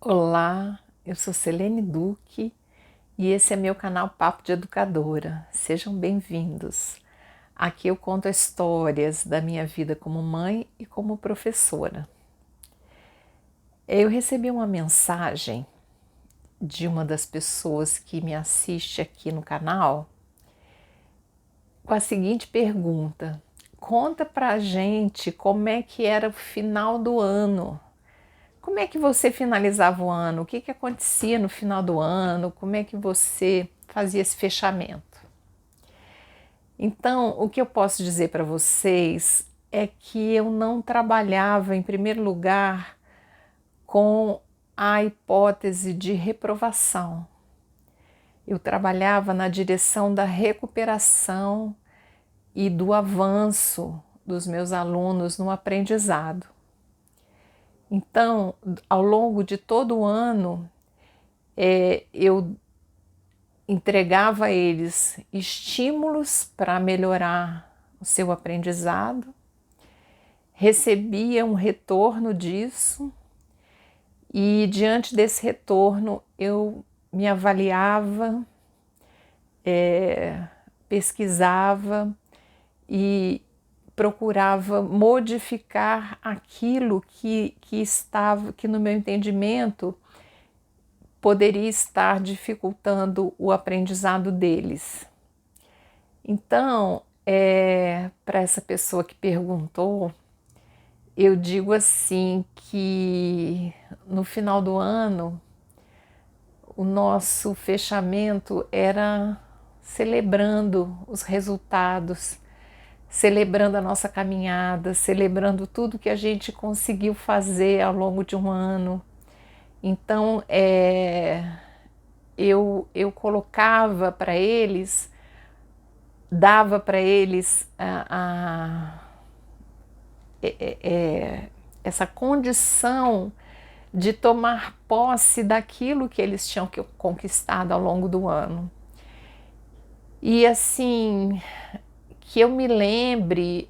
Olá, eu sou Selene Duque e esse é meu canal Papo de Educadora. Sejam bem-vindos. Aqui eu conto histórias da minha vida como mãe e como professora. Eu recebi uma mensagem de uma das pessoas que me assiste aqui no canal com a seguinte pergunta: conta pra gente como é que era o final do ano. Como é que você finalizava o ano? O que acontecia no final do ano? Como é que você fazia esse fechamento? Então, o que eu posso dizer para vocês é que eu não trabalhava, em primeiro lugar, com a hipótese de reprovação. Eu trabalhava na direção da recuperação e do avanço dos meus alunos no aprendizado. Então, ao longo de todo o ano, eu entregava a eles estímulos para melhorar o seu aprendizado, recebia um retorno disso e, diante desse retorno, eu me avaliava, pesquisava e procurava modificar aquilo que no meu entendimento poderia estar dificultando o aprendizado deles. Então, para essa pessoa que perguntou, eu digo assim que no final do ano o nosso fechamento era celebrando os resultados, celebrando a nossa caminhada, celebrando tudo que a gente conseguiu fazer ao longo de um ano. Então, eu colocava para eles, dava para eles essa condição de tomar posse daquilo que eles tinham conquistado ao longo do ano. E assim, que eu me lembre,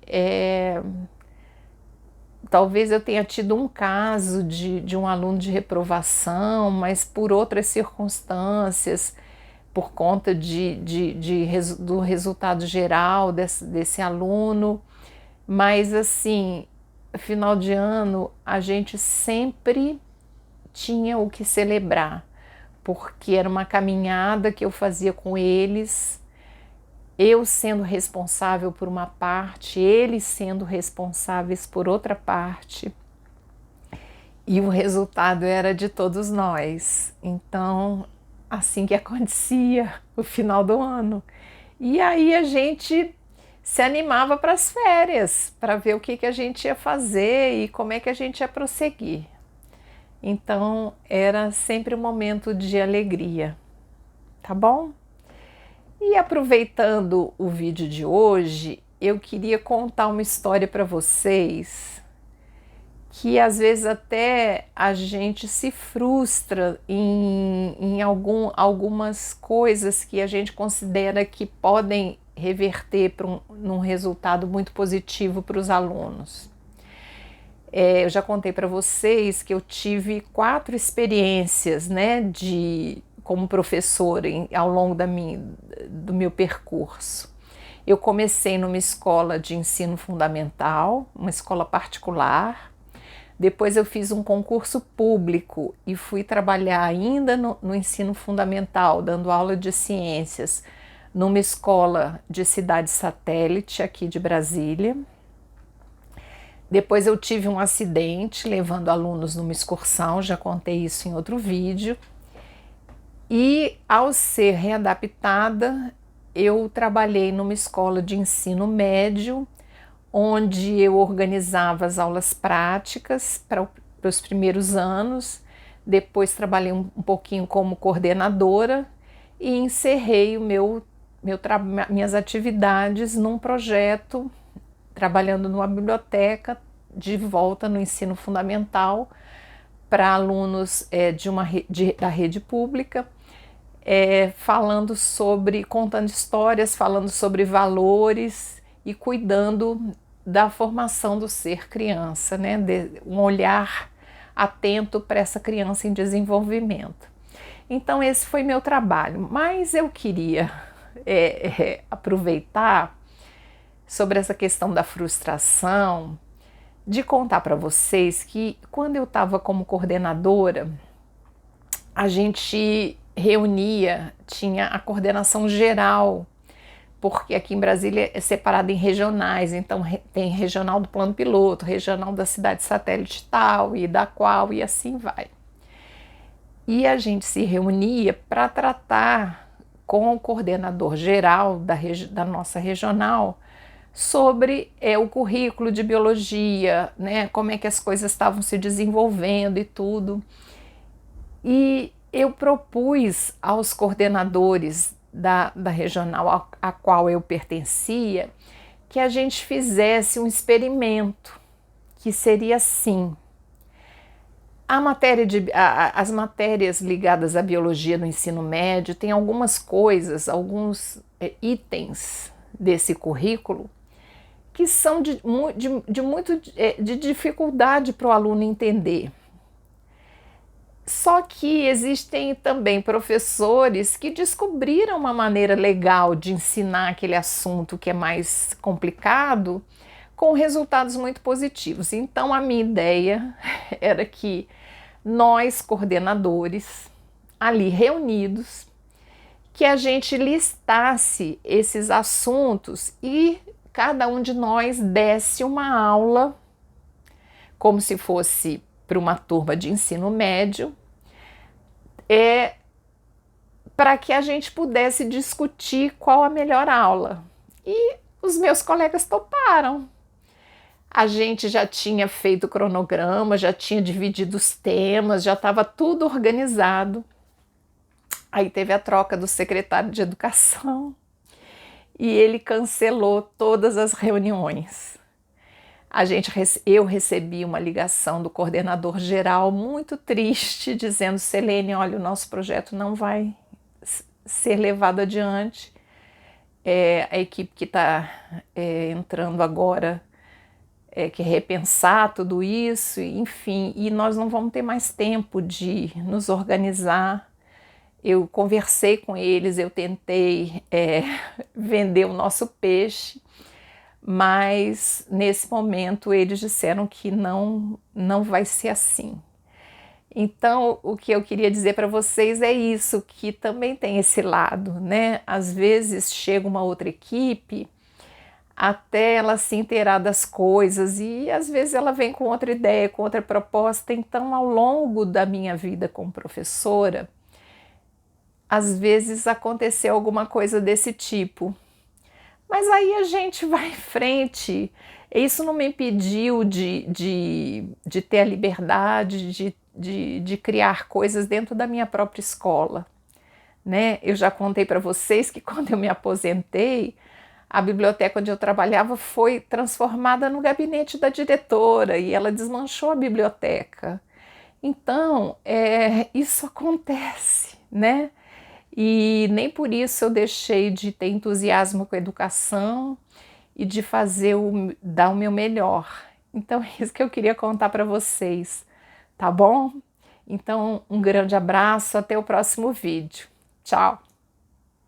talvez eu tenha tido um caso de um aluno de reprovação, mas por outras circunstâncias, por conta do resultado geral desse aluno. Mas assim, final de ano, a gente sempre tinha o que celebrar, porque era uma caminhada que eu fazia com eles, eu sendo responsável por uma parte, eles sendo responsáveis por outra parte, e o resultado era de todos nós. Então, assim que acontecia o final do ano. E aí a gente se animava para as férias, para ver o que a gente ia fazer e como é que a gente ia prosseguir. Então, era sempre um momento de alegria, tá bom? E aproveitando o vídeo de hoje, eu queria contar uma história para vocês que às vezes até a gente se frustra em algumas coisas que a gente considera que podem reverter num resultado muito positivo para os alunos. Eu já contei para vocês que eu tive 4 experiências, né, como professora ao longo do meu percurso. Eu comecei numa escola de ensino fundamental, uma escola particular. Depois eu fiz um concurso público e fui trabalhar ainda no ensino fundamental, dando aula de ciências, numa escola de cidade satélite aqui de Brasília. Depois eu tive um acidente levando alunos numa excursão, já contei isso em outro vídeo. E ao ser readaptada, eu trabalhei numa escola de ensino médio, onde eu organizava as aulas práticas para os primeiros anos. Depois trabalhei um pouquinho como coordenadora e encerrei minhas atividades num projeto, trabalhando numa biblioteca, de volta no ensino fundamental, para alunos da rede pública, contando histórias, falando sobre valores e cuidando da formação do ser criança, né? Um olhar atento para essa criança em desenvolvimento. Então esse foi meu trabalho, mas eu queria aproveitar sobre essa questão da frustração, de contar para vocês que quando eu estava como coordenadora, a gente reunia, tinha a coordenação geral, porque aqui em Brasília é separado em regionais, então tem regional do plano piloto, regional da cidade satélite tal e da qual, e assim vai. E a gente se reunia para tratar com o coordenador geral da nossa regional sobre o currículo de biologia, né, como é que as coisas estavam se desenvolvendo e tudo. E eu propus aos coordenadores da regional a qual eu pertencia que a gente fizesse um experimento, que seria assim: as matérias ligadas à biologia no ensino médio tem algumas coisas, alguns itens desse currículo que são de dificuldade para o aluno entender. Só que existem também professores que descobriram uma maneira legal de ensinar aquele assunto que é mais complicado, com resultados muito positivos. Então a minha ideia era que nós, coordenadores, ali reunidos, que a gente listasse esses assuntos e cada um de nós desse uma aula, como se fosse para uma turma de ensino médio, para que a gente pudesse discutir qual a melhor aula. E os meus colegas toparam. A gente já tinha feito o cronograma, já tinha dividido os temas, já estava tudo organizado. Aí teve a troca do secretário de educação e ele cancelou todas as reuniões. Eu recebi uma ligação do coordenador geral muito triste, dizendo: Selene, olha, o nosso projeto não vai ser levado adiante. A equipe que está entrando agora quer repensar tudo isso, enfim, e nós não vamos ter mais tempo de nos organizar. Eu conversei com eles, eu tentei vender o nosso peixe, mas nesse momento eles disseram que não vai ser assim. Então, o que eu queria dizer para vocês é isso, que também tem esse lado, né? Às vezes chega uma outra equipe até ela se inteirar das coisas e às vezes ela vem com outra ideia, com outra proposta. Então, ao longo da minha vida como professora, às vezes aconteceu alguma coisa desse tipo. Mas aí a gente vai em frente. Isso não me impediu de ter a liberdade de criar coisas dentro da minha própria escola, né? Eu já contei para vocês que quando eu me aposentei, a biblioteca onde eu trabalhava foi transformada no gabinete da diretora e ela desmanchou a biblioteca. Então, isso acontece, né? E nem por isso eu deixei de ter entusiasmo com a educação e de dar o meu melhor. Então é isso que eu queria contar para vocês, tá bom? Então um grande abraço, até o próximo vídeo. Tchau!